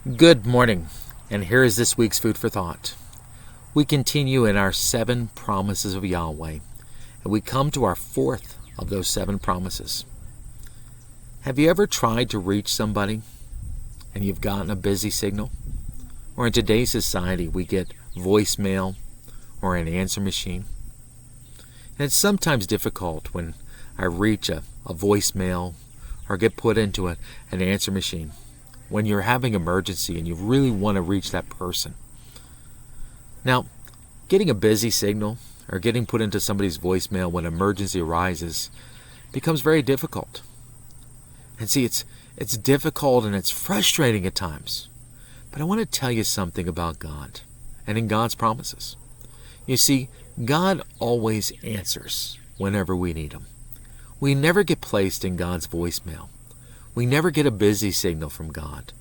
Good morning, and here is this week's food for thought. We continue in our 7 promises of Yahweh, and we come to our 4th of those 7 promises. Have you ever tried to reach somebody and you've gotten a busy signal? Or in today's society, we get voicemail or an answer machine. And it's sometimes difficult when I reach a voicemail or get put into an answer machine when you're having emergency and you really want to reach that person. Now, getting a busy signal or getting put into somebody's voicemail when emergency arises becomes very difficult. And see, it's difficult and it's frustrating at times. But I want to tell you something about God and in God's promises. You see, God always answers whenever we need Him. We never get placed in God's voicemail. We never get a busy signal from God.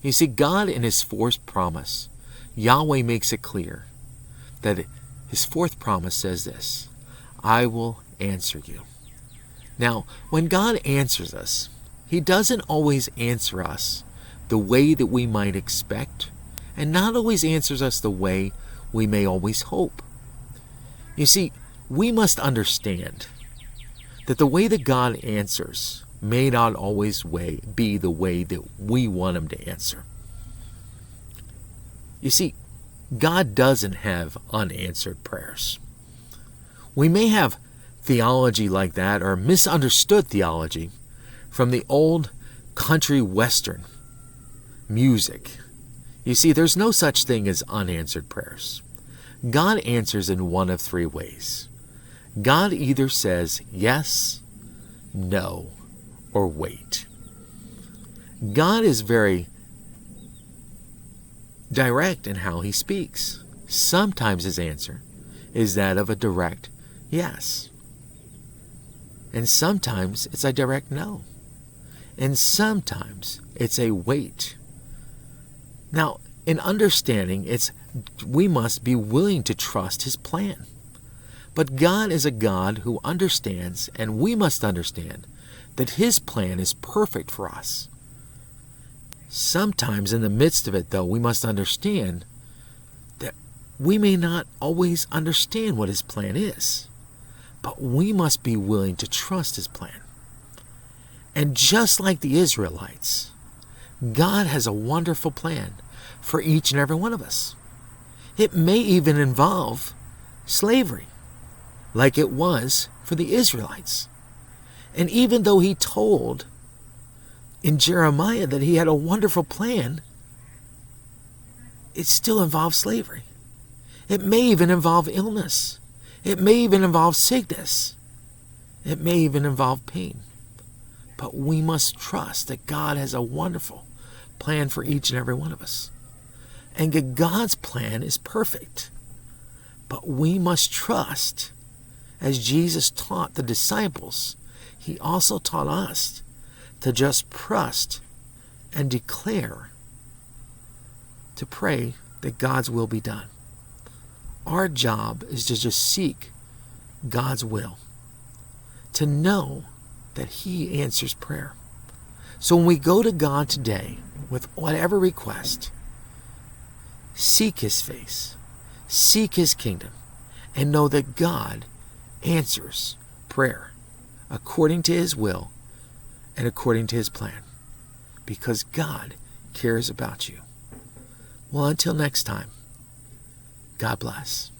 You see, God in His 4th promise, Yahweh makes it clear that His 4th promise says this: I will answer you. Now, when God answers us, He doesn't always answer us the way that we might expect, and not always answers us the way we may always hope. You see, we must understand that the way that God answers may not always be the way that we want Him to answer. You see, God doesn't have unanswered prayers. We may have theology like that, or misunderstood theology, from the old country western music. You see, there's no such thing as unanswered prayers. God answers in one of 3 ways. God either says yes, no, or wait. God is very direct in how He speaks. Sometimes His answer is that of a direct yes. And sometimes it's a direct no. And sometimes it's a wait. Now, in understanding, we must be willing to trust His plan. But God is a God who understands, and we must understand, that His plan is perfect for us. Sometimes in the midst of it, though, we must understand that we may not always understand what His plan is, but we must be willing to trust His plan. And just like the Israelites, God has a wonderful plan for each and every one of us. It may even involve slavery, like it was for the Israelites. And even though He told in Jeremiah that He had a wonderful plan, it still involves slavery. It may even involve illness. It may even involve sickness. It may even involve pain. But we must trust that God has a wonderful plan for each and every one of us. And that God's plan is perfect. But we must trust, as Jesus taught the disciples, He also taught us to just trust and declare, to pray that God's will be done. Our job is to just seek God's will, to know that He answers prayer. So when we go to God today with whatever request, seek His face, seek His kingdom, and know that God answers prayer according to His will and according to His plan, because God cares about you. Well, until next time, God bless.